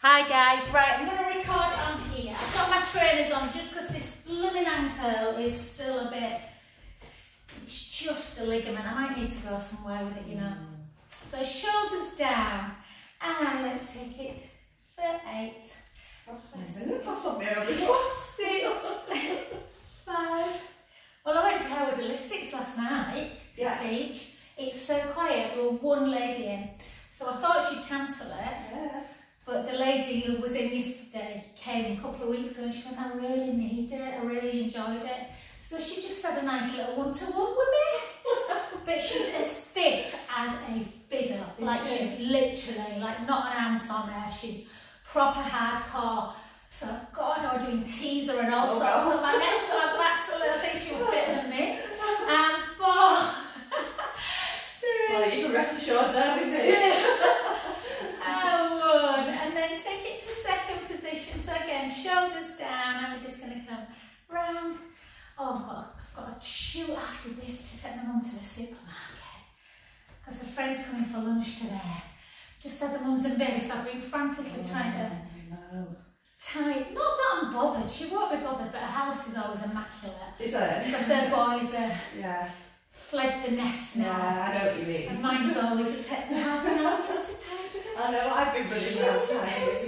Hi guys, right, I'm going to record on here. I've got my trainers on just because this blooming ankle is still a bit, it's just a ligament. I might need to go somewhere with it, you know. So shoulders down, and let's take it for 8. That's on me over here. 6, 5. Well, I went to Howard Holistics last night to teach. It's so quiet, there was one lady in. So I thought she'd cancel it. Yeah. But the lady who was in yesterday came a couple of weeks ago and she went, I really need it, I really enjoyed it. So she just had a nice little one-to-one with me. But she's as fit as a fiddle. Like she's literally, like not an ounce on her. She's proper hardcore. So God, I was doing teaser and all sorts. So my neck, my back's a little thing, she was fitter than me. 4. Well, you can rest assured there with me. And then take it to second position. So again, shoulders down, and we're just going to come round. Oh, I've got to shoot after this to take my mum to the supermarket because her friend's coming for lunch today. Just had the mums and babies, so I've been frantically trying to type. Not that I'm bothered, she won't be bothered, but her house is always immaculate. Is it? Because her boys are fled the nest now. Yeah, I know what you mean. And mine's always, it takes me half an hour just to tidy it. I know, I've been running around tidying.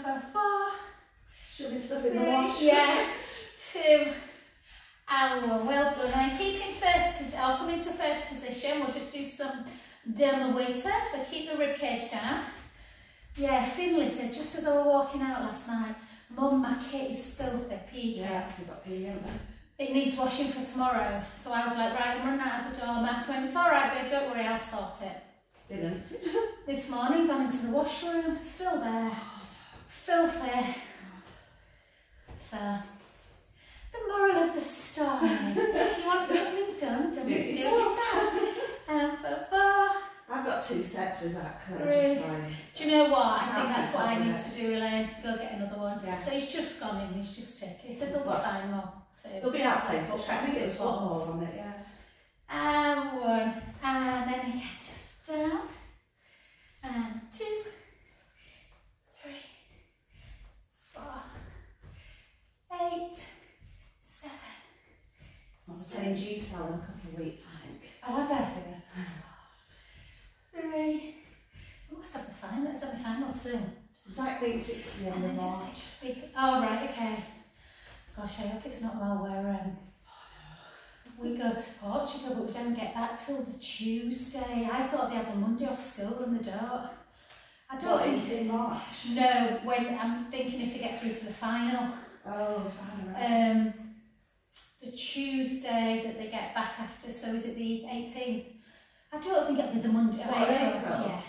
For 4. Shoving stuff in the wash. Yeah. 2. And 1. Well done. And keep in first position. I'll come into first position. We'll just do some dermawater. So keep the rib cage down. Yeah, Finley said just as I was walking out last night, Mum, my kit is filthy. PK. Yeah, we've got PK, haven't we? It needs washing for tomorrow. So I was like, right, I'm running out of the door. Matt went, it's alright, babe, don't worry, I'll sort it. Didn't. This morning, gone into the washroom, still there. Filthy. So, the moral of the story, if you want something done, don't do it yourself. For 4. I've got 2 sets with that, 3. just fine. Do you know what? I think that's what I need to do, Elaine. Go get another one. Yeah. So he's just gone in, he's just taken. He said they'll be fine more. They'll be out playing football. I think there's football on it, yeah. And 1. And then again, just down. And 2, 3, 4, 8, 7. I'll be playing G-Cell in a couple of weeks, I think. Oh, are there? 3. We must have the final. Let's have the final soon. Zach thinks it's at the end of March. Oh, right, okay. Gosh, I hope it's not while we go to Portugal, but we don't get back till the Tuesday. I thought they had the Monday off school and they don't. I don't think in March. No, when I'm thinking if they get through to the final. Oh, the final, right. The Tuesday that they get back after, so is it the 18th? I don't think it'll be the Monday. April? Yeah.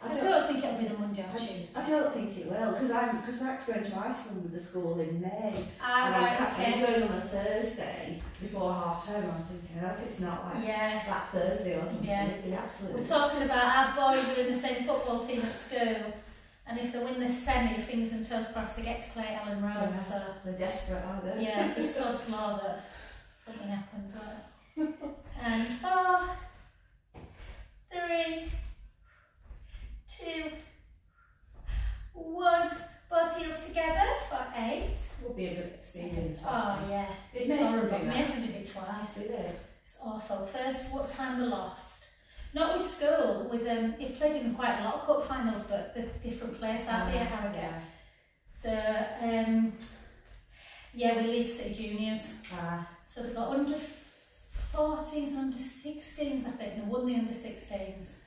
I don't think it'll be the Monday or Tuesday. I don't think it will, because Zach's going to Iceland with the school in May. Right, okay. He's going on a Thursday before half term. I'm thinking, I hope it's not like that Thursday or something. It'd be absolutely. We're talking about our boys are in the same football team at school, and if they win the semi, fingers and toes crossed, they get to play at Ellen Road. So they're desperate, aren't they? Yeah, it'd be so slow that something happens. And 4, 3, 2, 1. Both heels together for 8. Will be a good experience. Oh yeah, it's horrible. Mason did it twice. Did it? It's awful. First, what time they lost? Not with school. With he's played in quite a lot of cup finals, but the different place out there, Harrogate. Yeah. So we lead City Juniors. So they've got under 14s and under 16s. I think they won the under 16s.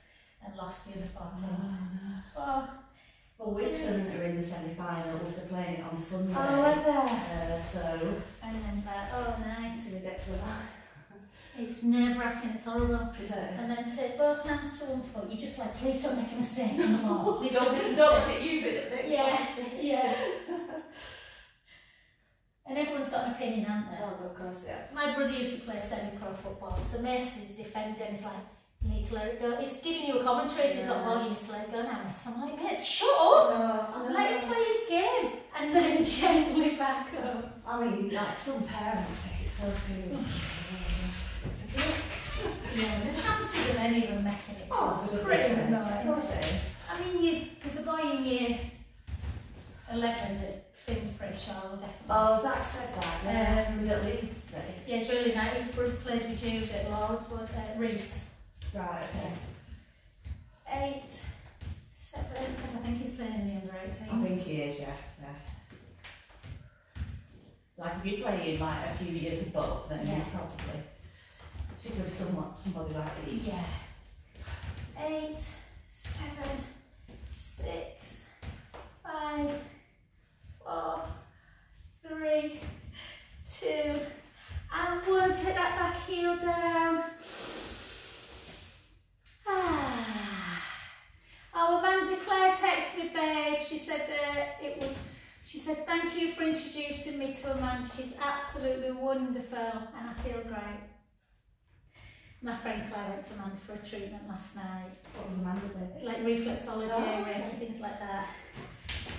And lost the under 14. Well, Whitson are in the semi-finals. They're playing it on Sunday. Oh, are they? So. And then that. Oh, nice. So they get to the It's nerve-wracking. It's horrible. Is it? And then take both hands to one foot. You just like, please don't make a mistake on the ball. Please don't make a mistake. Don't make you bit it. Yeah. And everyone's got an opinion, haven't they? Oh, of course, yes. My brother used to play semi-pro football. So Mason's defending. He's like, you need to let it go. It's giving you a commentary, so he's got ball, you need to let it go now. So I'm like, mate, shut up! No, let him play his game. And then gently back up. I mean, like, some parents take it so seriously. The chances of any of them making it it's pretty annoying. Of course it is. I mean, there's a boy in in year 11 that Finn's pretty sure will definitely. Oh, Zach said that, yeah. He's at Leeds today. Yeah, it's really nice. He's played with Jude at Lordwood, Reese. Right, okay. 8, 7, because I think he's playing in the under 18s. I think he is, yeah. Like if you're playing like a few years above, then you probably, particularly if somebody like Leeds. Yeah. 8, 7, 6, 5, 4, 3, 2, and 1. Take that back heel down. Oh, Amanda Claire texted me, babe. She said She said, thank you for introducing me to Amanda. She's absolutely wonderful and I feel great. My friend Claire went to Amanda for a treatment last night. What was Amanda doing? Like reflexology, and things like that.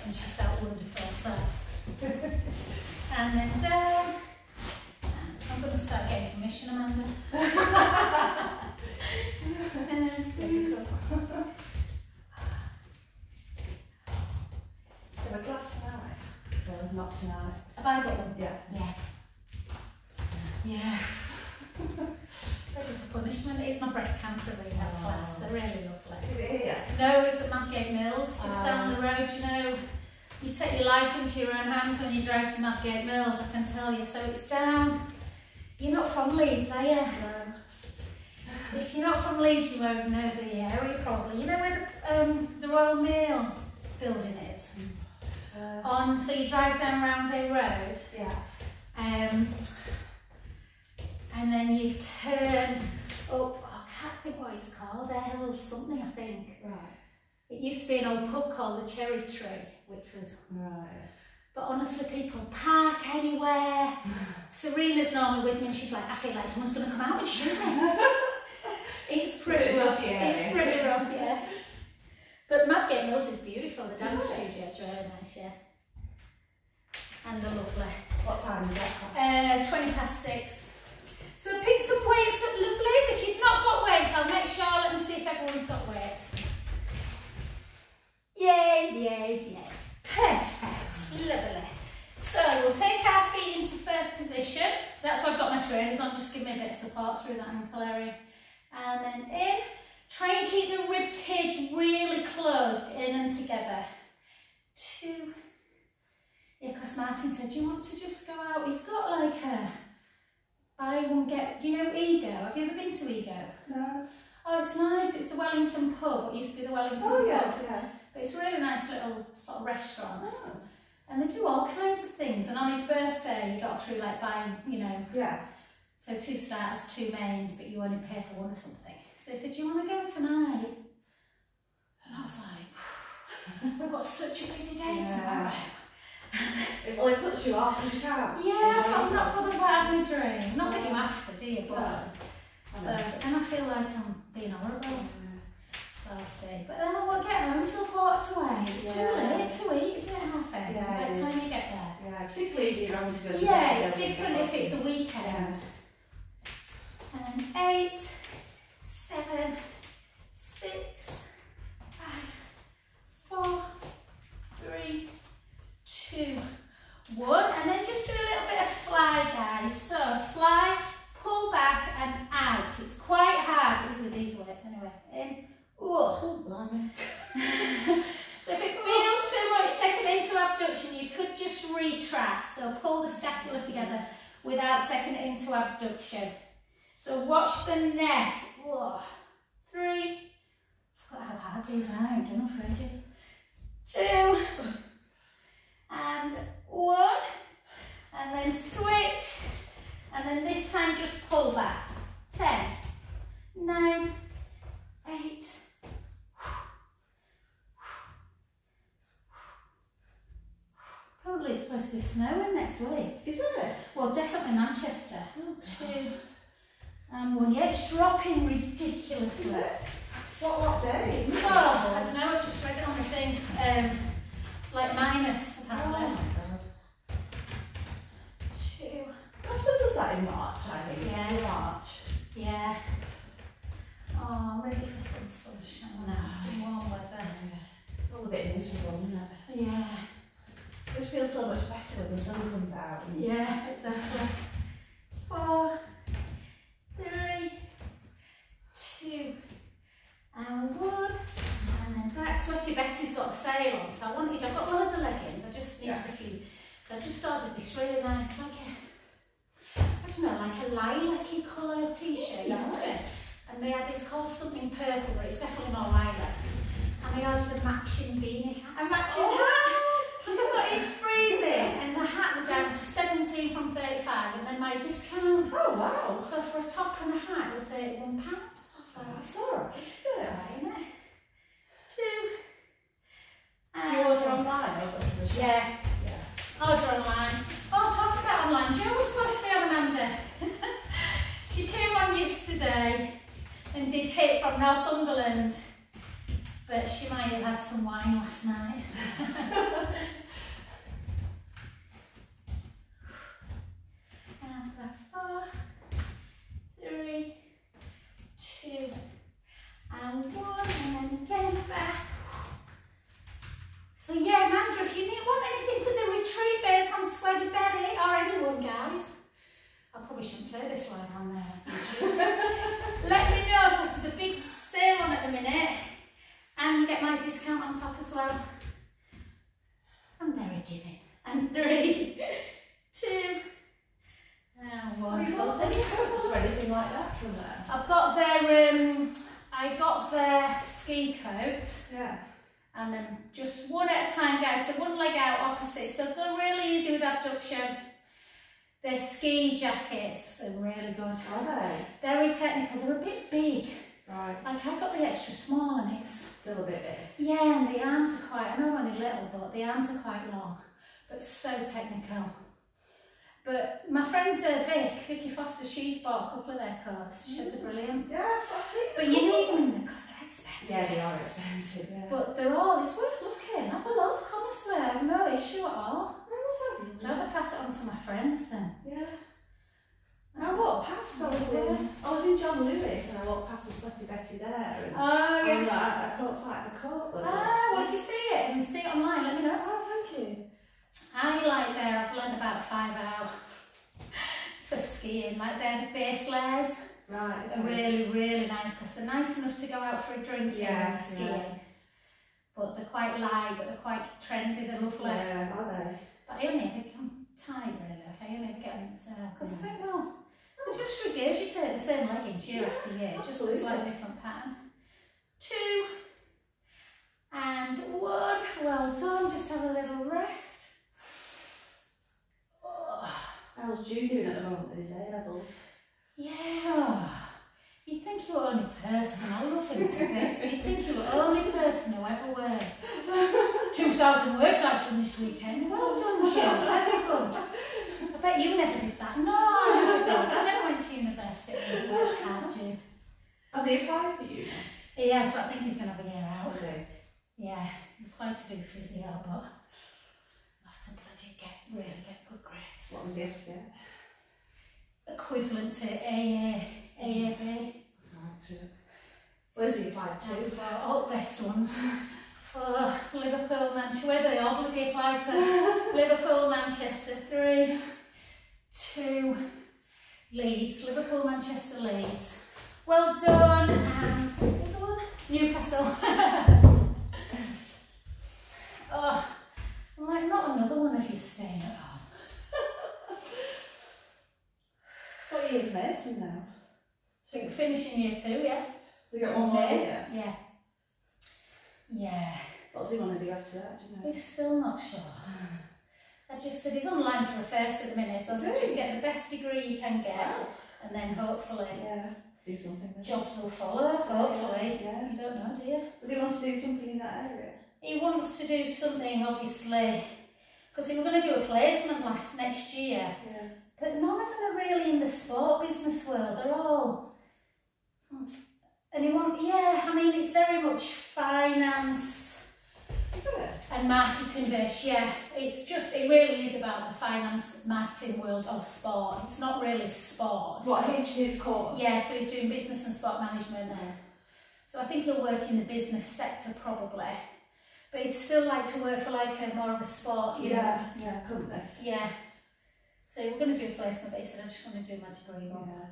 And she felt wonderful, so. And then down. I'm going to start getting commission, Amanda. Have a glass tonight? No, not tonight. Have I got one? Yeah. Yeah. Yeah. Ready for punishment. It's my breast cancer rehab class. They're really lovely. Is it here? No, it's at Madgate Mills, just down the road, you know. You take your life into your own hands when you drive to Madgate Mills, I can tell you. So it's down. You're not from Leeds, are you? No. If you're not from Leeds, you won't know the area probably. You know where the Royal Mail building is? So you drive down Roundhay Road. Yeah. And then you turn up, I can't think what it's called, L something I think. Right. It used to be an old pub called the Cherry Tree, which was... Right. But honestly, people park anywhere. Serena's normally with me and she's like, I feel like someone's going to come out and shoot me. It's pretty rough. It's pretty rough, yeah. But Madgate Mills is beautiful. The dance studio is really nice, yeah. And they're lovely. What time is that? 6:20. So pick some weights up, lovelies. If you've not got weights, I'll make sure, let me see if everyone's got weights. Yay, yay, yay. Perfect, lovely. So we'll take our feet into first position. That's why I've got my trainers on, just give me a bit of support through that ankle area. And then in. Try and keep the rib cage really closed, in and together. 2. Yeah, because Martin said, do you want to just go out? He's got like a buy one get, you know, Ego. Have you ever been to Ego? No. Oh, it's nice. It's the Wellington pub. It used to be the Wellington pub. Yeah. But it's a really nice little sort of restaurant. Oh. And they do all kinds of things. And on his birthday, he got through like buying, you know. Yeah. So 2 starters, 2 mains, but you only pay for 1 or something. So he said, do you want to go tonight? And I was like, I've got such a busy day tomorrow. Well, it puts you off because you can't. Yeah, I'm not bothered about having a drink. Not that you have to, do you? But, so, then I feel like I'm being horrible. So I'll see. But then I won't get home till 1:45. It's too late to eat, isn't it, Happy? Yeah, by the time you get there. Yeah, particularly if you're having to go to bed. Yeah, it's different if it's a weekend. And 8, 7, 6, 5, 4, 3, 2, 1. And then just do a little bit of fly, guys. So fly, pull back and out. It's quite hard. It is with these weights anyway. In. Oh, blimey. So if it feels too much taking it into abduction, you could just retract. So pull the scapula together without taking it into abduction. So watch the neck. Whoa. 3. I forgot how hard these are. I've done them for ages. 2. And 1. And then switch. And then this time just pull back. 10, 9, 8. Probably it's supposed to be snowing next week. Isn't it? Well, definitely Manchester. 2 and 1. Yeah, it's dropping ridiculously. Is it? What day? Oh, I don't know, I just read it on the thing. Like minus, apparently. Oh my God. 2. Often does that in March, I think. Yeah. March. Yeah. Oh, I'm ready for some sunshine now, some warm weather. It's all a bit miserable. one, isn't it? Yeah. Which feels so much better when the sun comes out. Yeah, exactly. 4, 3, 2, and 1. And then back. Sweaty Betty's got a sale on, so I've got loads of leggings, I just needed a few. So I just ordered this really nice, like I don't know, like a lilac-y colour t-shirt yesterday. And they had this called something purple, but it's definitely not lilac. And I ordered a matching beanie hat, a matching hat, because I thought it's freezing. And the hat went down to 17 from 35, and then my discount. Oh wow! So for a top and a hat with £31. Oh, that's alright. It's good. Isn't it? 2. Do you order online or go to the shop? Yeah. Order online. Oh, talking about online, Jo was supposed to be on Amanda. She came on yesterday and did hit from Northumberland, but she might have had some wine last night. And 4, 3, 2, and 1, and then again back. So yeah, Amanda, if you want anything for the retreat babe from Sweaty Betty, or anyone, guys, I probably shouldn't say this live on YouTube. Let me know, because there's a big sale on at the minute, and you get my discount on top as well. I'm very giving. And 3, 2, and 1. Have you got any coats or anything like that from there? I've got their I got their ski coat. Yeah. And then just one at a time, guys. So one leg out opposite. So go really easy with abduction. Their ski jackets are really good. Are they? Very technical. They're a bit big. Right. Like I got the extra small and it's still a bit big. Yeah, and the arms are quite, I know I'm only little, but the arms are quite long. But so technical. But my friend Vicky Foster, she's bought a couple of their coats. She said they're brilliant. Yeah, I've seen them. But you need them in them because they're expensive. Yeah, they are expensive, yeah. But they're all, it's worth looking. Have a look, honestly. I have no issue at all. I'd rather pass it on to my friends then. Yeah. I walked past, I was in John Lewis and I walked past the Sweaty Betty there. And I caught sight of a coat. Well, if you see it and see it online, let me know. Oh, thank you. I like there, I've learned about 5 hours for skiing, like they're base layers. Right. They're really, really nice because they're nice enough to go out for a drink and skiing. Yeah. But they're quite light, but they're quite trendy, they're lovely. Yeah, are they? But I only ever get them tight, really. I only ever get them in sale. Because I think, well, they just regurgitate the same leggings year after year, just a slightly different pattern. 2 and 1. Well done, just have a little rest. How's Jude doing at the moment with his A-levels? Yeah. You'd think you were only person, I love him to bits, but you'd think you were only person who ever worked. 2,000 words I've done this weekend. Well done, Jill, very good. I bet you never did that. No, I never did. I never went to university and worked hard, Jude. Has he applied for you? He has, but I think he's going to have a year out. Has he? Yeah, he's applied to do physio, but I'll have to really get good grades. What does he have to get? Equivalent to AAB. Right. Where's he applied to? For all best ones. For Liverpool, Manchester. Where they all bloody apply to? Liverpool, Manchester. 3, 2, Leeds. Liverpool, Manchester, Leeds. Well done. And what's the other one? Newcastle. Oh, I'm like, not another one of you staying at home. What year's medicine now? So you're finishing year 2, yeah? They got one more year? Yeah. Yeah. What's he want to do after that, do you know? He's still not sure. I just said he's online for a first at the minute, so I said just get the best degree you can get, and then hopefully do something with jobs will follow, hopefully. Yeah. You don't know, do you? Does he want to do something in that area? He wants to do something, obviously, because he was going to do a placement next year. Yeah. But none of them are really in the sport business world. They're all... And he wants... Yeah, I mean, it's very much finance... Is it? And marketing based, yeah. It's just... It really is about the finance, marketing world of sport. It's not really sport. What, his course? Yeah, so he's doing business and sport management. So I think he'll work in the business sector, probably. But he'd still like to work for like a more of a sport, you know. Yeah, couldn't they? Yeah. So we're going to do a placement, but he said, I just want to do my degree one. Yeah.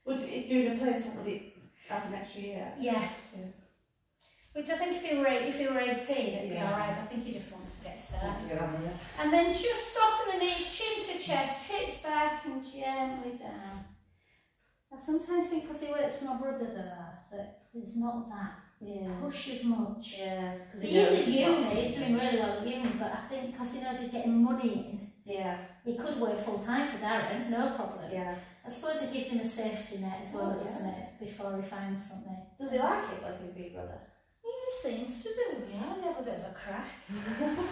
Would it doing a placement, would it have an extra year? Yeah. Which I think if he were 18, it'd be alright. I think he just wants to get started. And then just soften the knees, chin to chest, hips back and gently down. I sometimes think because he works for my brother though, that it's not that push as much. Yeah. He is at uni, he's doing really well at uni, but I think because he knows he's getting money in, he could work full time for Darren, no problem. Yeah. I suppose it gives him a safety net as well, doesn't it, before he finds something. Does he like it, like a big brother? Yeah, he seems to do, yeah, they have a bit of a crack.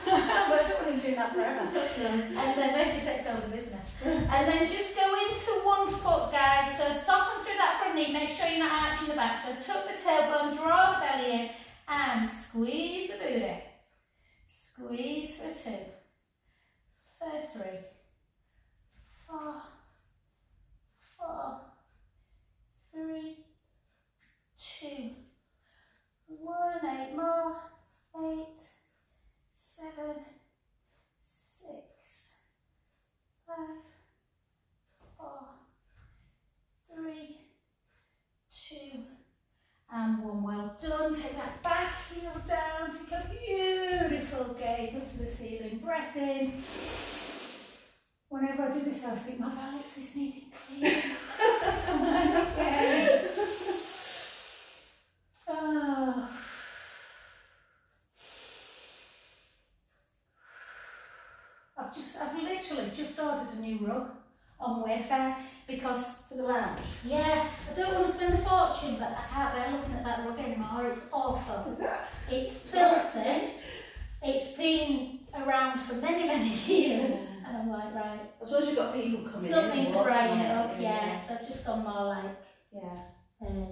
But I don't want him doing that forever. And then basically takes over the business. And then just go into one foot, guys. So soften through that front knee, make sure you're not arching the back. So tuck the tailbone, draw the belly in, and squeeze the booty. Squeeze for 2, for 3, 4, 4, 3, 2, 1, 8 more, 8, 7, 6, 5, 4, 3, 2, and 1. Well done. Take that back heel down, take a beautiful gaze up to the ceiling, breath in. Whenever I do this, I always think my valix is needing cleaning. Okay. Oh. I've literally just ordered a new rug on Wayfair because for the lounge. Yeah, I don't want to spend a fortune, but I can't bear looking at that rug anymore. It's awful. Is that? It's filthy. It's been around for many, many years, and I'm like, right. I suppose you've got people coming something in. Something to brighten it up, yeah. So I've just gone more like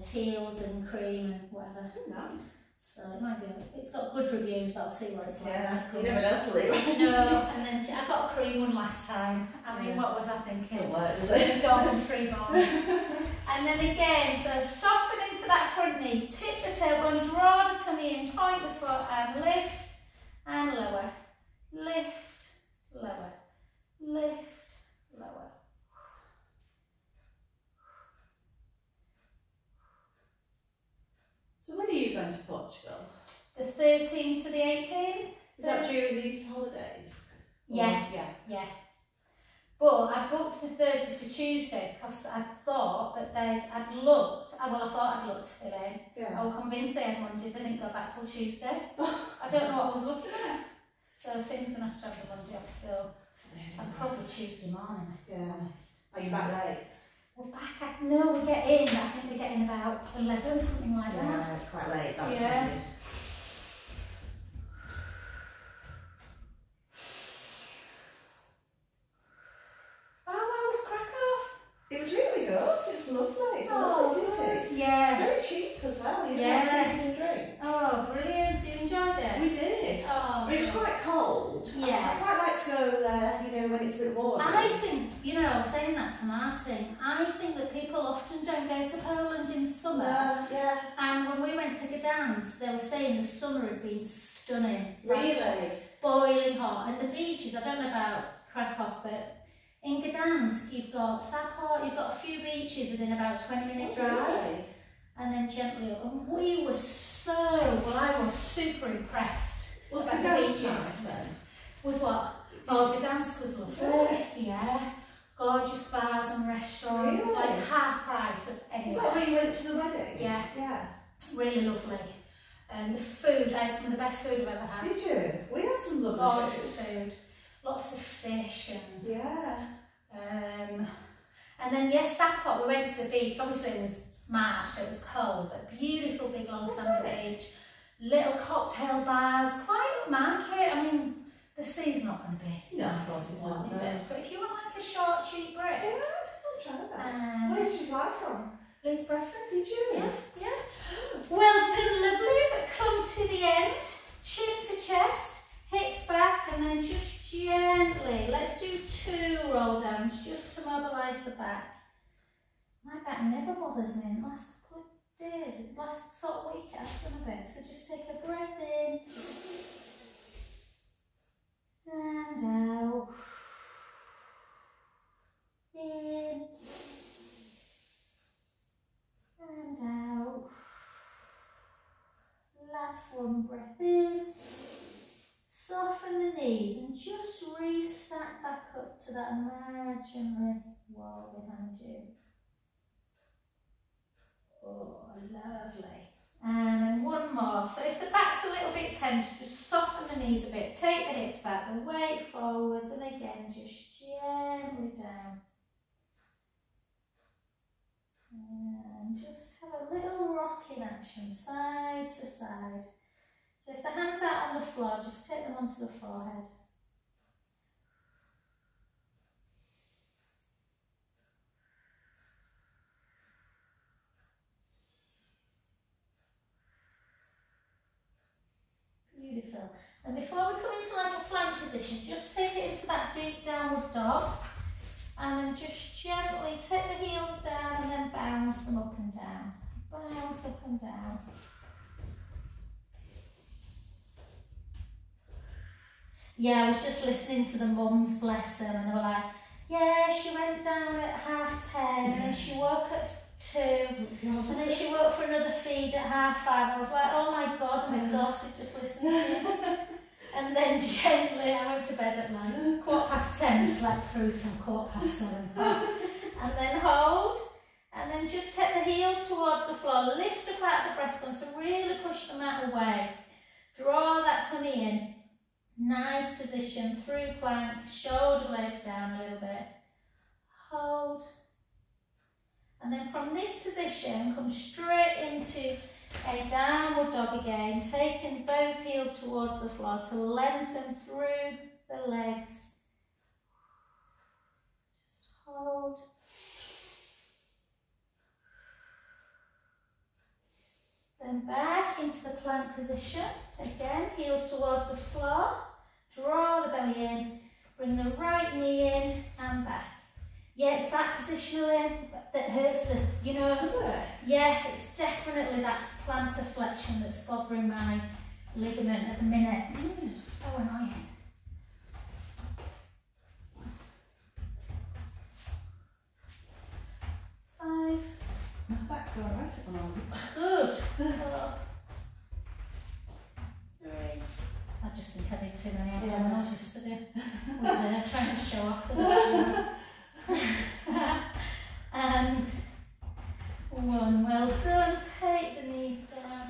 teals and cream and whatever. Oh, nice. So it might be. It's got good reviews, but I'll see what it's like. Yeah, you never know till it. No, and then I got a cream one last time. I mean, what was I thinking? It'll work, does it? A dog and 3 bones. And then again, so soften into that front knee, tip the tailbone, draw the tummy in, point the foot, and lift and lower, lift, lower, lift, lower. So when are you going to Portugal? The 13th to the 18th. Is that during the Easter holidays? Yeah, yeah. But I booked the Thursday to Tuesday because I thought that I'd looked, Elaine. Yeah. I was convinced they had Monday, they didn't go back till Tuesday. I don't know what I was looking at. So Finn's going to have the Monday off still. And probably Tuesday morning, to be honest. Are you back late? We're back, no, we get in, I think we get in about 11, something like that. Yeah, it's quite late. Yeah. It was really good. It's lovely. It's a lovely city. Yeah. Very cheap as well. You yeah. Know, food and drink. Oh, brilliant. So you enjoyed it? We did. Oh, it was quite cold. Yeah. I quite like to go there, you know, when it's a bit warmer. I think, you know, I was saying that to Martin, I think that people often don't go to Poland in summer. Yeah. And when we went to Gdansk, they were saying the summer had been stunning. Really? Like, boiling hot. And the beaches, I don't know about Krakow, but in Gdansk, you've got Saport, you've got a few beaches within about 20-minute drive. Really? And then gently up. And we were I was super impressed. Was about Gdansk the beaches. nice then? Was what? Oh, Gdansk was lovely. Yeah. Gorgeous bars and restaurants, really? like half price of anywhere. Is that where you went to the wedding? Yeah. Yeah. Really lovely. And the food, I had some of the best food I've ever had. Did you? We had some lovely gorgeous food. Lots of fish and and then yes, Saport, we went to the beach. Obviously it was March, so it was cold, but beautiful big long sandy beach. Little cocktail bars, quite upmarket. I mean, the sea's not going to be nice and warm, is it? But if you want like a short, cheap break. Yeah, I'll try that. Where did you fly from? Leeds Bradford. Did you? Yeah, yeah. Well done, lovelies. Come to the end. Chin to chest, hips back, and then just gently. Let's do 2 roll downs just to mobilise the back. My back never bothers me in the last couple of days. The last sort of week it has done a bit. So just take a breath in knees and just re-stack back up to that imaginary wall behind you. Oh, lovely. And then one more. So if the back's a little bit tense, just soften the knees a bit. Take the hips back, the weight forwards, and again, just gently down. And just have a little rocking action, side to side. So if the hands out on the floor, just take them onto the forehead. Beautiful. And before we come into like a plank position, just take it into that deep downward dog. And then just gently take the heels down and then bounce them up and down. Bounce up and down. Yeah, I was just listening to the mums, bless them, and they were like, yeah, she went down at 10:30 and then she woke at 2 and then she woke for another feed at 5:30. I was like, oh my God, I'm exhausted just listening to you. And then gently I went to bed at like 10:15, slept through till 7:15. And then hold, and then just take the heels towards the floor, lift up out of the breastbone, so really push them out away. Draw that tummy in. Nice position, through plank, shoulder blades down a little bit. Hold. And then from this position, come straight into a downward dog again, taking both heels towards the floor to lengthen through the legs. Just hold. Then back into the plank position. Again, heels towards the floor. Draw the belly in. Bring the right knee in and back. Yeah, it's that positional in that hurts the, you know. Does it? Yeah, it's definitely that plantar flexion that's bothering my ligament at the minute. So annoying. Five. My back's alright at the moment. Good. 4, 3. I just think I did too many abdominals yesterday. Trying to show off. And 1. Well done. Take the knees down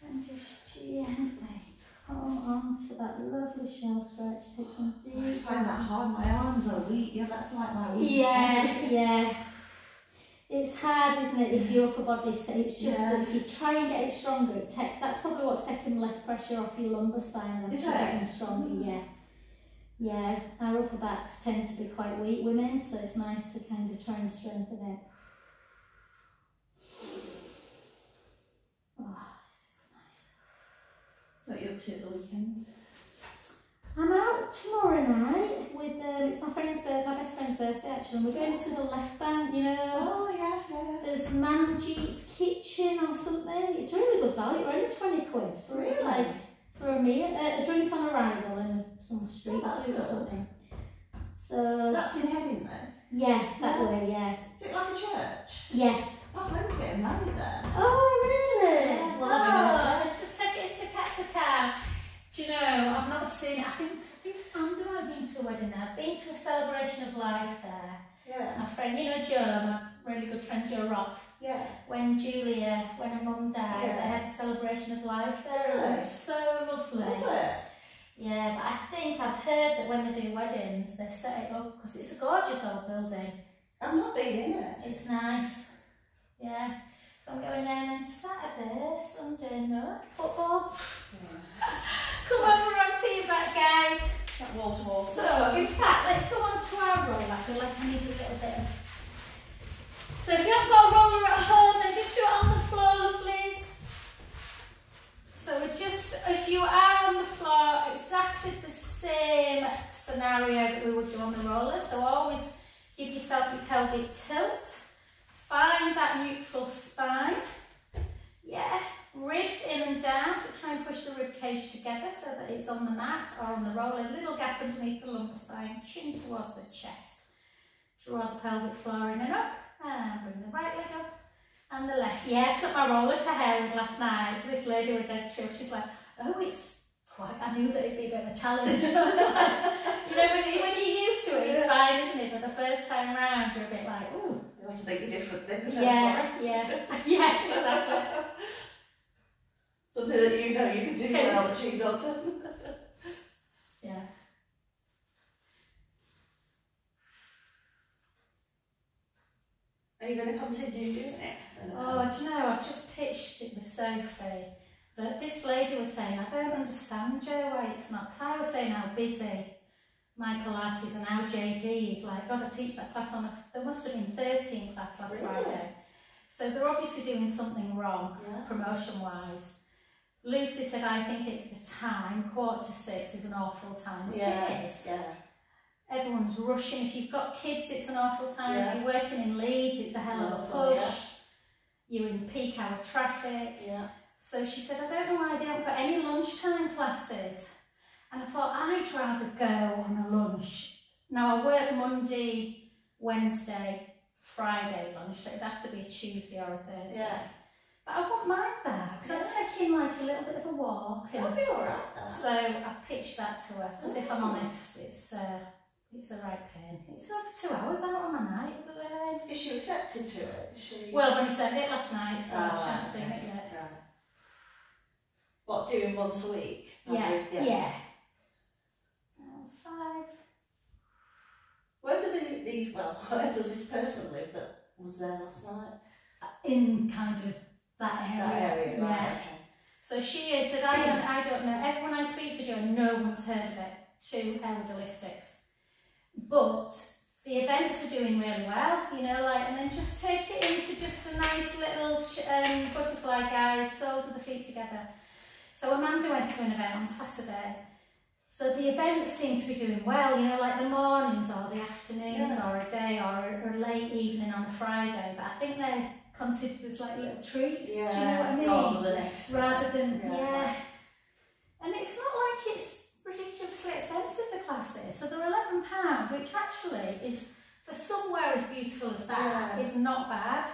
and just gently come onto that lovely shell stretch. Take some deep. I just find that hard. My arms are weak. Yeah, that's like my weak. Yeah. It's hard, isn't it, if your upper body, so it's just that if you try and get it stronger, it takes, that's probably what's taking less pressure off your lumbar spine and getting stronger, Yeah, our upper backs tend to be quite weak women, so it's nice to kind of try and strengthen it. Oh, it's nice. What are you up to at the weekend? I'm out tomorrow night with, it's my best friend's birthday actually, and we're going to the Left Bank, you know. Oh, yeah. There's Manjeet's Kitchen or something. It's really good value, we're only 20 quid for really? Like, for a meal, a drink on arrival and some street food or good. something. So that's in Heading then? Yeah, that way, yeah. Is it like a church? Yeah. My friend's getting married there. Oh, really? Yeah, well, just take it into cat to car. Do you know, I've not seen it. I think Andy might have been to a wedding there. I've been to a celebration of life there. Yeah. My friend, you know Jo, my really good friend Jo Roth. Yeah. When her mum died, they had a celebration of life there. Really? It was so lovely. Was it? Yeah, but I think I've heard that when they do weddings, they set it up because it's a gorgeous old building. I've not been in it. It's nice. Yeah. So I'm going there on Saturday, Sunday, no, football. Come over onto your back, guys. That was awful. So, in fact, let's go on to our roll. I feel like I need a little bit of... So if you haven't got a roller at home, then just do it on the floor, lovelies. So we're just, if you are on the floor, exactly the same scenario that we would do on the roller. So always give yourself your pelvic tilt. Find that neutral spine. Yeah, ribs in and down, so try and push the rib cage together so that it's on the mat or on the roller. A little gap underneath the lumbar spine, chin towards the chest. Draw the pelvic floor in and up, and bring the right leg up and the left. Yeah, I took my roller to Harewood last night, so this lady was dead chill. She's like, oh, it's I knew that it'd be a bit of a challenge. So I was like, you know, when you're used to it, it's fine, isn't it? But the first time round, you're a bit like, ooh. You have to think of different things. Yeah, exactly. Something that you know you can do well that she's not done. Yeah. Are you going to continue doing it? Oh, do you know, I've just pitched it with Sophie, but this lady was saying, I don't understand, Jo, why it's not, because I was saying how busy my Pilates and how JD is like, God, I teach that class on there must have been 13 class last Friday. So they're obviously doing something wrong, promotion-wise. Lucy said, I think it's the time, 5:45 is an awful time, which it is. Yeah. Everyone's rushing. If you've got kids, it's an awful time. If you're working in Leeds, it's a hell of a push. You're in peak hour traffic. So she said, I don't know why they haven't got any lunchtime classes. And I thought, I'd rather go on a lunch. Now, I work Monday, Wednesday, Friday lunch, so it'd have to be a Tuesday or a Thursday. But I wouldn't mind that, because I'd take in like a little bit of a walk. That'd be alright, that. So I've pitched that to her, because if I'm honest, it's a right pain. It's over 2 hours out on my night. But, is she receptive to it? Is she... Well, I've only said it last night, so I shan't seen it yet. Right. What, doing once a week? Yeah. 5. Where do where does this person live that was there last night? In kind of that area. That area, right, yeah. okay. So she is, said, I don't know, everyone I speak to, Joe, no one's heard of it, 2 Holistics. But the events are doing really well, you know, like, and then just take it into just a nice little butterfly, guys, soles of the feet together. So Amanda went to an event on Saturday. So the events seem to be doing well, you know, like the mornings or the afternoons or a day or a late evening on a Friday. But I think they're considered as like little treats, do you know what I mean? Rather than, And it's not like it's ridiculously expensive, the classes. So they're £11, which actually is, for somewhere as beautiful as that, is not bad.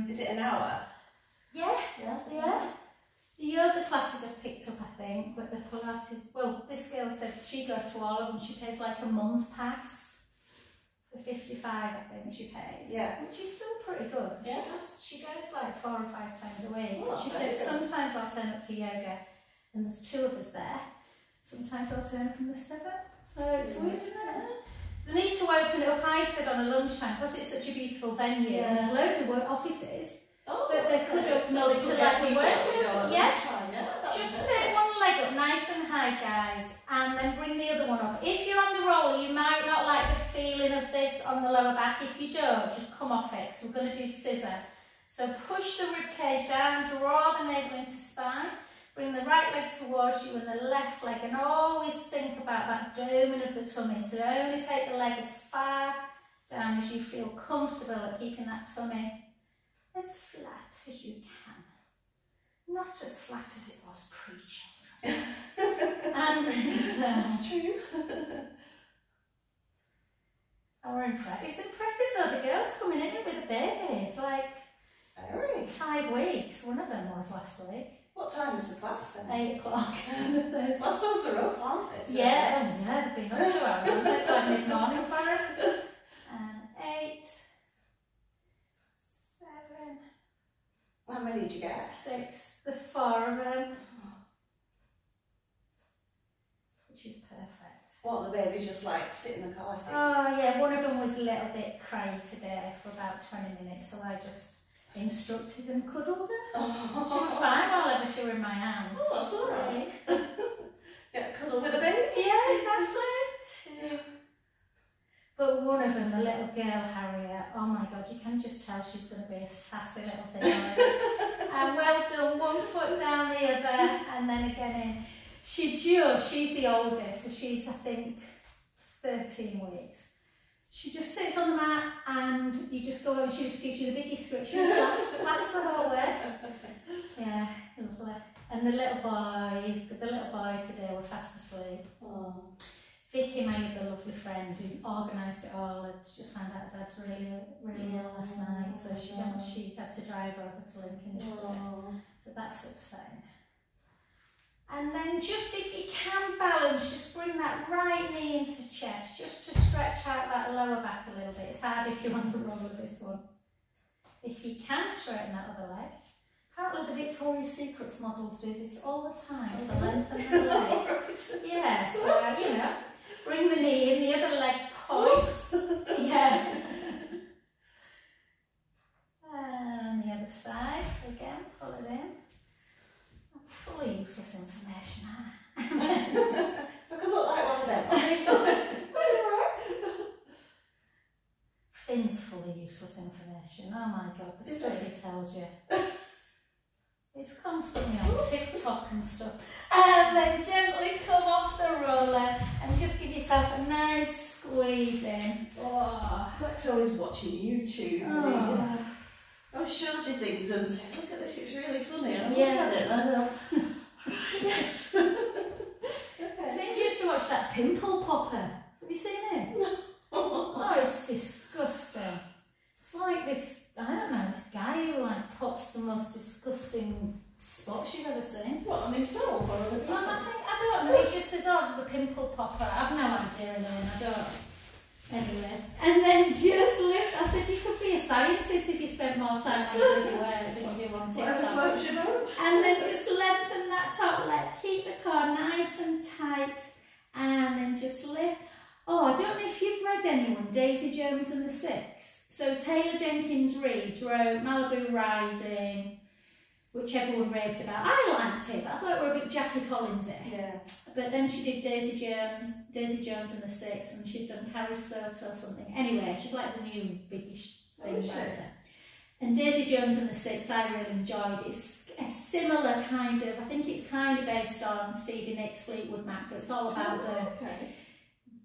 Is it an hour? Yeah. The yoga classes have picked up, I think, but the Pilates, well, this girl said she goes to all of them. She pays like a month pass for 55, I think she pays. Which is still pretty good. She goes like 4 or 5 times a week. Oh, she said sometimes I'll turn up to yoga and there's 2 of us there. Sometimes I'll turn up and there's 7. It's weird, isn't it? They need to open it up, I said, on a lunchtime, because it's such a beautiful venue and there's loads of offices. That they could open up to like the workers. Just take one leg up nice and high, guys, and then bring the other one up. If you're on the roll, you might not like the feeling of this on the lower back. If you don't, just come off it, because we're going to do scissor. So push the rib cage down, draw the navel into spine, bring the right leg towards you and the left leg, and always think about that doming of the tummy. So only take the leg as far down as you feel comfortable at keeping that tummy as flat as you can. Not as flat as it was pre-children. And that's true. It's impressive though, the girls coming in with a baby. It's like 5 weeks. One of them was last week. What time is the class then? 8 o'clock. I suppose they're up, aren't they? So they've been up 2 hours. It's like mid-morning for them. 8, 7. How many did you get? 6. There's 4 of them. Which is perfect. What, the baby's just like sitting in the car seat? Oh yeah, one of them was a little bit cryy today for about 20 minutes, so I just instructed and cuddled her. She was fine while she were in my hands. Oh, that's alright. Get a cuddle with a baby? Yeah, exactly. But one of them, the little girl Harriet, oh my God, you can just tell she's going to be a sassy little thing. And well done, 1 foot down the other, and then again in. She's the oldest, so she's, I think, 13 weeks. She just sits on the mat and you just go over and she just gives you the biggest grip. She just laughs the whole way. Yeah, lovely. And the little boy today were fast asleep. Oh. Vicky, my other lovely friend who organised it all, had just found out Dad's really ill last night, so she had to drive over to Lincoln instead. So that's upsetting. And then just if you can balance, just bring that right knee into chest, just to stretch out that lower back a little bit. It's hard if you're on the roll with this one. If you can straighten that other leg. Apparently the Victoria's Secrets models do this all the time to lengthen their legs. Yeah, so, you know, bring the knee in, the other leg points. Yeah. And the other side, so again, pull it in. Fully useless information, I could look like one of them. Finn's fully useless information. Oh my god, the stuff he tells you. It's constantly on TikTok and stuff. And then gently come off the roller and just give yourself a nice squeeze in. Oh. Black's always watching YouTube. Oh. He shows you things and says, look at this, it's really funny. And I Yeah. look at it and I go, yes. Okay. Finn used to watch that Pimple Popper. Have you seen him? Oh, it's disgusting. It's like this, I don't know, this guy who like pops the most disgusting spots you've ever seen. What, on himself or on other people? I don't know, he just says, oh, the Pimple Popper. I've no idea, I don't. Anyway, and then just lift. I said you could be a scientist if you spent more time on your bloody work than you do on TikTok. And then just lengthen that top leg, keep the core nice and tight, and then just lift. Oh, I don't know if you've read anyone, Daisy Jones and the Six. So Taylor Jenkins Reid wrote Malibu Rising, which everyone raved about. I liked it, but I thought it were a bit Jackie Collins-y. Yeah. But then she did Daisy Jones and the Six, and she's done Carrie Soto or something. Anyway, she's like the new biggish thing writer. And Daisy Jones and the Six, I really enjoyed. It's a similar kind of, I think it's kind of based on Stevie Nicks' Fleetwood Mac, so it's all about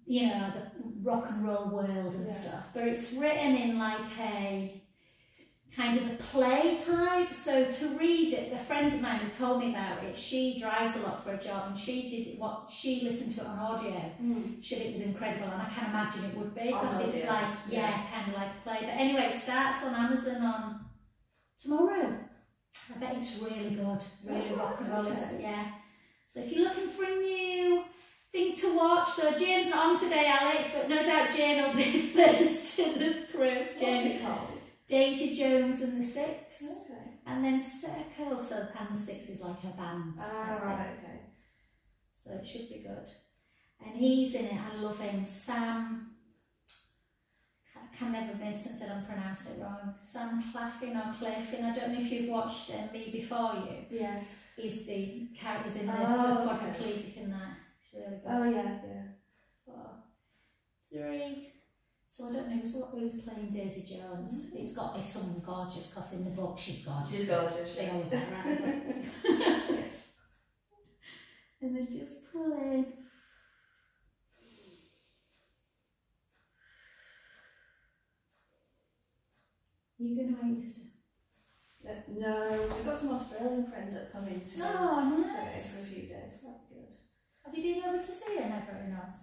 you know, the rock and roll world and stuff. But it's written in like a kind of a play type, so to read it, a friend of mine who told me about it, she drives a lot for a job and she did what she listened to it on audio. She said it was incredible, and I can imagine it would be because it's like kind of like a play. But anyway, it starts on Amazon on tomorrow. I bet it's really good, really rock and roll. Yeah. So if you're looking for a new thing to watch, so Jane's not on today, Alex, but no doubt Jane will be first to the crew. Jane. What's it called? Daisy Jones and the Six. Okay. And then Circle, so and the Six is like her band. Ah, right, okay. So it should be good. And he's in it, I love him. Sam, I can never miss and said I'm pronounced it wrong. Sam Claflin or Claflin, I don't know if you've watched Me Before You. Yes. He's the characters in the quadriplegic in that. It's really good. Oh, yeah, yeah. 4, 3. So I don't know who's playing Daisy Jones. It's got to be someone gorgeous, because in the book she's gorgeous. She's gorgeous. They always are, right? Yes. And then just pull in. You going to Easter? No, we've got some Australian friends that come in to stay for a few days. That'd be good. Have you been over to see them ever in Oz?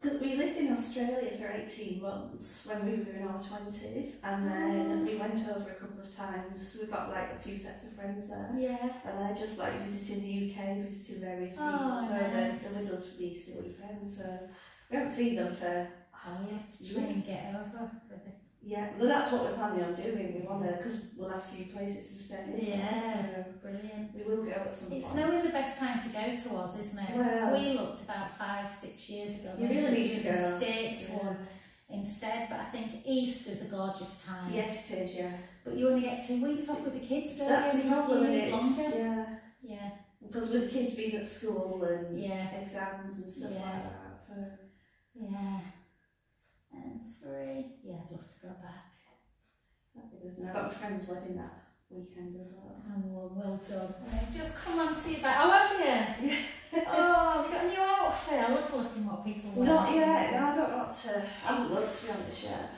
Because we lived in Australia for 18 months when we were in our 20s, and then we went over a couple of times. We've got like a few sets of friends there. Yeah. And they're just like visiting the UK, visiting various people. So they're with us for the Easter weekend. So we haven't seen them for. Oh, you have to try and get over with it. Yeah, well, that's what we're planning on doing. We want to, because we'll have a few places to stay. Yeah, so brilliant. We will go at some point. It's always the best time to go to Oz, isn't it? Well, we looked about 5-6 years ago. You really need to go. The States one instead, but I think Easter's a gorgeous time. Yes, it is, yeah. But you only get 2 weeks off with the kids, don't That's you? the problem, you need longer. Yeah. Yeah. Because with the kids being at school and exams and stuff like that, so. Yeah. And 3. Yeah, I'd love to go back. That'd be good. And I've got my friend's wedding that weekend as well. So. Oh, well done. Just come on to your back. Oh, have you? Yeah. Oh, have you got a new outfit? I love looking what people wear. Not yet. No, I don't know what to. I haven't looked, to be honest, yet.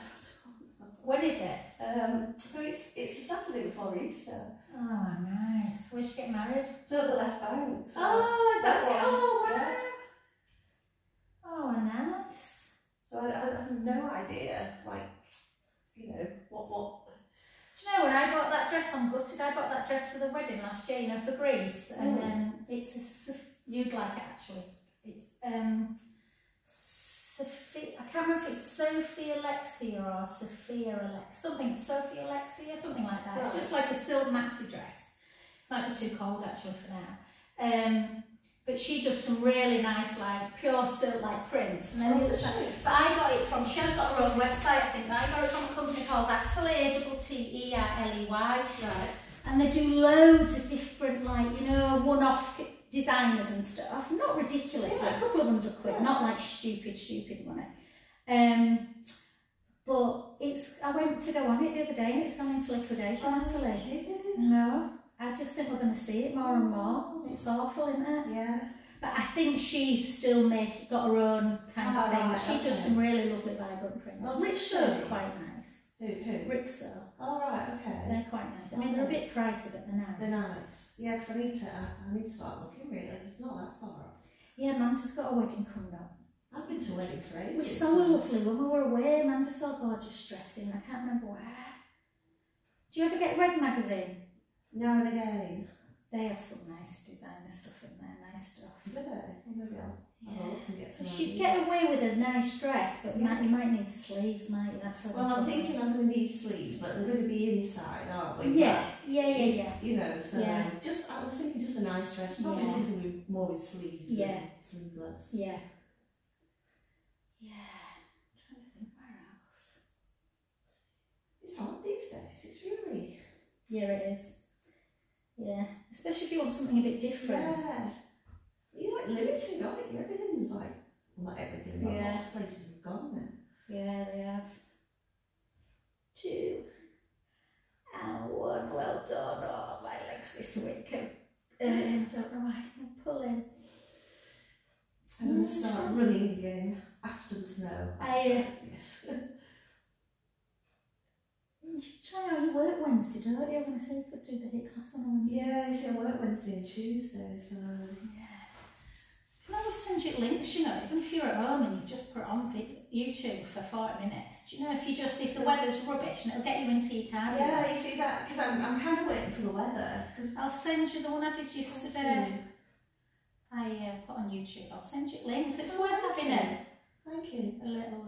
When is it? So it's the Saturday before Easter. Oh, nice. Where'd you get married? So the Left Bank. So oh, is that it? Oh, wow. Yeah. Oh, nice. So I have no idea. It's like, you know, what Do you know when I bought that dress on Gutted, I bought that dress for the wedding last year, you know, for Greece, and it's you'd like it actually. It's Sophia, I can't remember if it's Sophia Alexia or Sophia Alexia, Sophia Alexia, something like that. Right. It's just like a silk maxi dress. Might be too cold actually for now. But she does some really nice, like pure silk, like prints. And then but I got it from. She has got her own website, I think. But I got it from a company called Atelier, Atterley. Right. And they do loads of different, like, you know, one-off designers and stuff. Not ridiculous, like a couple of £100, not like stupid money. But it's. I went to go on it the other day, and it's gone into liquidation. Atelier. No. I just think we're going to see it more and more. It's awful, isn't it? Yeah. But I think she's still got her own kind of thing. Right, she does some really lovely vibrant prints. Oh, Rixo's quite nice. Who? Rixo. Oh, right, okay. They're quite nice. I mean, they're a bit pricey, but they're nice. They're nice. Yeah, because I need to start looking really, because it's not that far off. Yeah, Amanda's got a wedding coming up. I've been to a wedding for ages. We saw a lovely one. We were away. Amanda saw a gorgeous dress in. I can't remember where. Do you ever get Red magazine? Now and again. They have some nice designer stuff in there, nice stuff. Do they? Maybe I'll have a look and get some She'd ideas. get away with a nice dress, but you might need sleeves, might you? That's well, I'm thinking I'm going to need sleeves, but they're going to be inside, aren't we? Yeah. You know, so I was thinking just a nice dress, probably something with more with sleeves. Yeah. Sleeveless. Yeah. Yeah. I'm trying to think where else. It's hard these days. It's really. Yeah, it is. Yeah, especially if you want something a bit different. Yeah. You're like limited, aren't you? Everything's like, well, not everything, but lots of places have gone now. Yeah, they have. 2 and 1, well done. Oh, my legs this week. I don't know why I'm pulling. I'm going to start running again after the snow. Yes. You should try out your work Wednesday, don't you? I'm going to say you could do the HIIT class on a Wednesday. Yeah, you see, I work Wednesday and Tuesday, so. Yeah. Can I always send you links, you know, even if you're at home and you've just put it on YouTube for 40 minutes. Do you know, if the weather's rubbish and it'll get you into your car. Yeah, you see that, because I'm kind of waiting for the weather. I'll send you the one I did yesterday. I put on YouTube. I'll send you links. It's worth having it. Thank you. A little,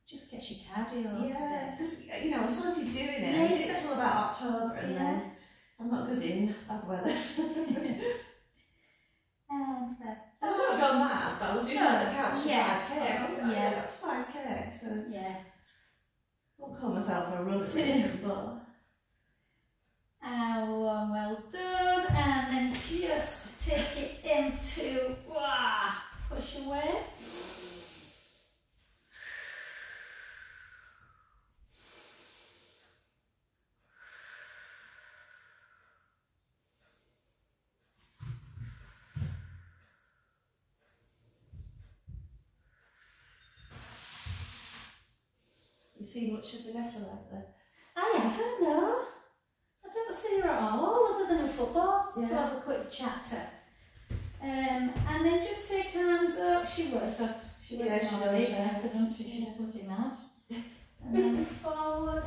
just gets your cardio. Yeah, because, you know, I started doing it. I did it till about October, and then I'm not good in bad weather. And I don't go mad, but I was doing it on the couch for 5k. I got to 5k, so yeah. I won't call myself a runner, but. Well done, and then just take it into push away. You see much of Vanessa lately? I haven't, no. I don't see her at all, other than a football, to have a quick chatter. And then just take hands up. She works on all these days, doesn't she? She's bloody mad. And then forward.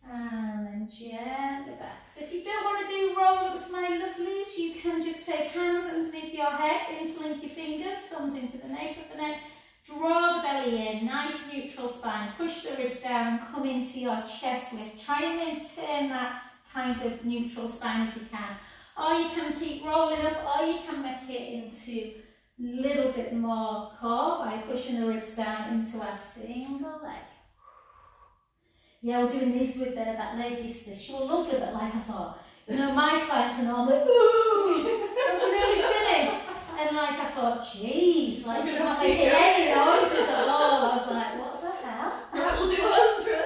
And then gently back. So if you don't want to do roll-ups, my lovelies, you can just take hands underneath your head, interlink your fingers, thumbs into the nape of the neck. Draw the belly in, nice neutral spine, push the ribs down and come into your chest lift. Try and maintain that kind of neutral spine if you can. Or you can keep rolling up, or you can make it into a little bit more core by pushing the ribs down into a single leg. Yeah, we're doing these with that lady yesterday. She was lovely, but like I thought, you know, my clients are normally, ooh, I'm nearly finished. And like I thought, jeez, like she's not making any noises at all. I was like, what the hell? Right, we'll do 100.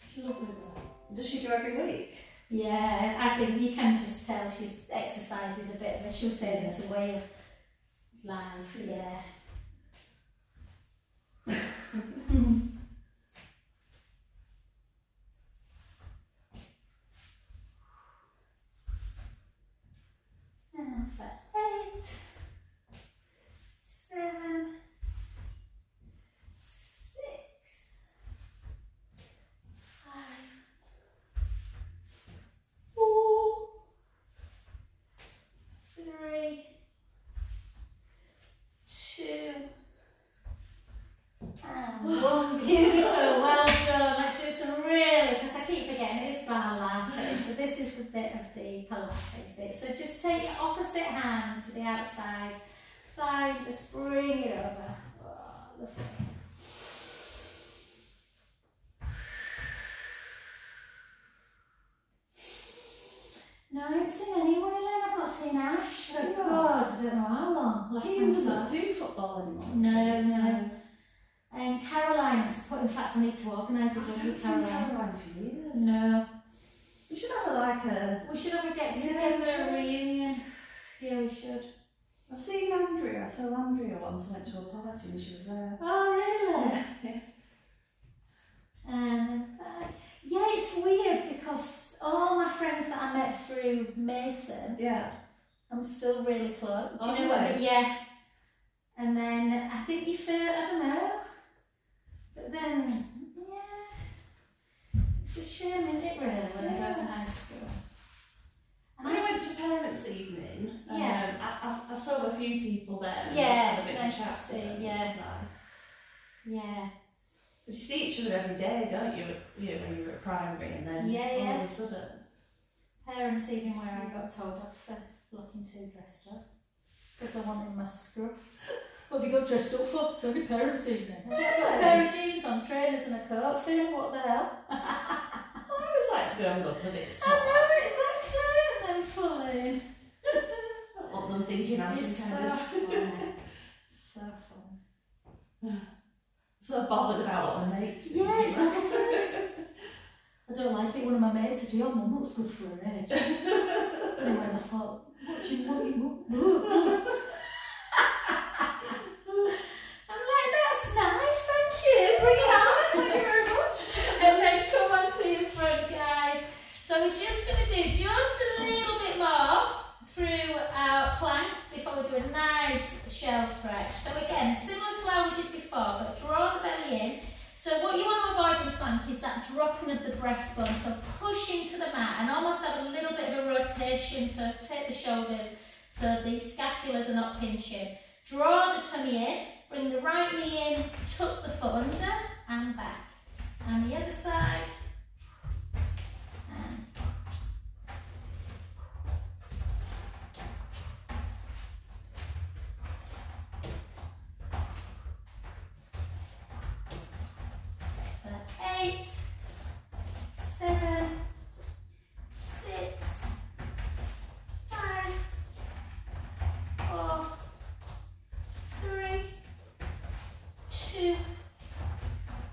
She's lovely though. Does she do every week? Yeah, I think you can just tell she's exercises a bit of a, she'll say it's a way of life, yeah. For 8, 7, so this is the bit of the Pilates bit. So just take your opposite hand to the outside thigh, just bring it over. Oh, lovely. No, I ain't seen anyone, Elaine. I've not seen Ash for God, I don't know how long. Last He time doesn't do football anymore. No. And Caroline was put, in fact, I need to organise a I day haven't with seen Caroline. Caroline for years. No. We should have We should have a get Yeah, together, we should. a reunion. Yeah, we should. I've seen Andrea. I saw Andrea once. I went to a party and she was there. Oh, really? Yeah. Yeah, it's weird because all my friends that I met through Mason, Yeah. I'm still really close. Do you Oh, know what? really? Yeah. And then I think you feel, I don't know. But then, yeah, it's a shame, isn't it, really, when I go to high school. And I went to parents' evening. I saw a few people there. And Yeah, just had a bit nice of chat to see, them, yeah. which was nice. Yeah. But you see each other every day, don't you? When you were at primary, and then all of a sudden. Parents evening where I got told off for looking too dressed up because they wanted my scruffs. What have you got dressed up for? Sorry, parents evening. I've got a pair of jeans on, trainers and a coat. Feeling what the hell? I always like to go and look a bit I smart. know, exactly. And then pull in. I don't want them thinking I'm It's some so kind of funny. So funny. so bothered about what my mates think. Yeah, exactly. I don't like it. One of my mates said, your mum looks good for her age. Anyway, I thought, watching what you I'm like, that's nice, thank you, bring it on. Thank you very much. And then come on to your front, guys. So we're just going to do just a little bit more through our plank before we do a nice shell stretch. So again, similar to how we did before, but draw the belly in. So what you want to avoid in plank is that dropping of the breastbone, so push into the mat and almost have a little bit of a rotation, so take the shoulders so the scapulas are not pinching. Draw the tummy in, bring the right knee in, tuck the foot under and back. And the other side. And for 8, 7, 6, 5, 4, 3, 2,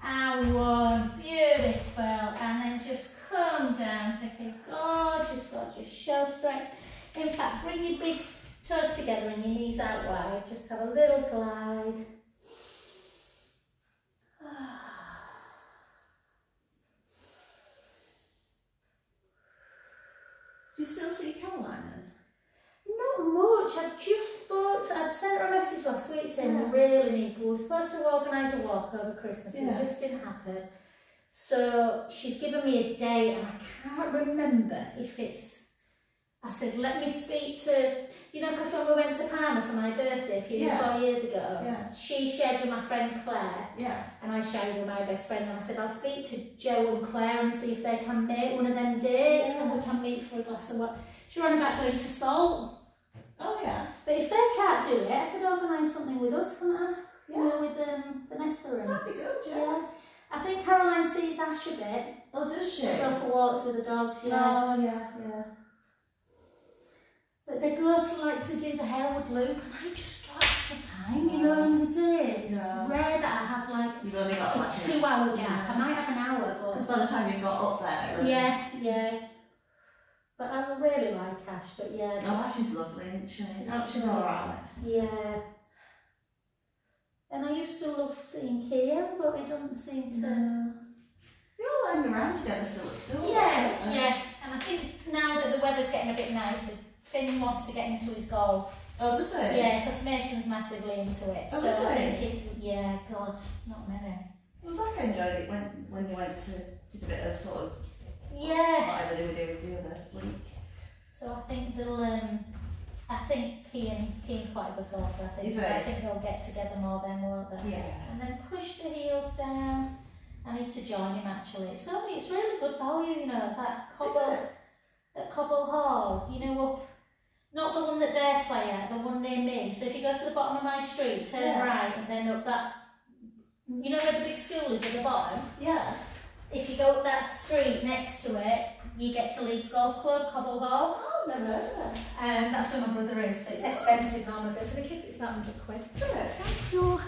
and 1. Beautiful. And then just come down, take a gorgeous, gorgeous shell stretch. In fact, bring your big toes together and your knees out wide. Just have a little glide. Do you still see Caroline then? Not much. I've sent her a message last week saying we really need, we were supposed to organise a walk over Christmas, it just didn't happen. So she's given me a date and I can't remember if it's, I said let me speak to, you know, because when we went to Palma for my birthday a 4 years ago, she shared with my friend Claire, and I shared with my best friend, and I said I'll speak to Joe and Claire and see if they can make one of them dates and we can meet for a glass of wine. She ran about going to Salt. Oh yeah. But if they can't do it, I could organise something with us, couldn't I? Yeah. You know, with Vanessa and... That'd be good, Yeah. I think Caroline sees Ash a bit. Oh, does she? They go for walks with the dogs, Oh, yeah. But they go to like to do the Harewood Loop and I just don't have the time, you know, in the day. It's rare that I have like You've only got like a 2-hour gap. I might have an hour, but... Because by the time you've got up there... Yeah. But I really like Ash, but yeah. Oh, she's lovely, isn't she? Oh, She's alright. Yeah. And I used to love seeing Kian, but it doesn't seem to... We all hang around together still at school. Yeah. And I think now that the weather's getting a bit nicer, Finn wants to get into his golf. Oh, does he? Yeah, because Mason's massively into it. Oh, so does I he? think God, not many. Well, Zach enjoyed it when you went to did a bit of sort of whatever they were doing the other week. So I think they'll I think Kian's quite a good golfer, I think. So I think they'll get together more then, won't they? Yeah. And then push the heels down. I need to join him actually. It's really good value, you know, that cobble. at Cobble Hall, you know, up, not the one that they play at, the one near me. So if you go to the bottom of my street, turn right, and then up that, you know where the big school is at the bottom? Yeah. If you go up that street next to it, you get to Leeds Golf Club, Cobble Hall. Oh, never heard of that. That's where my brother is. So It's expensive normally, but for the kids it's not £100. Is it? Thank you.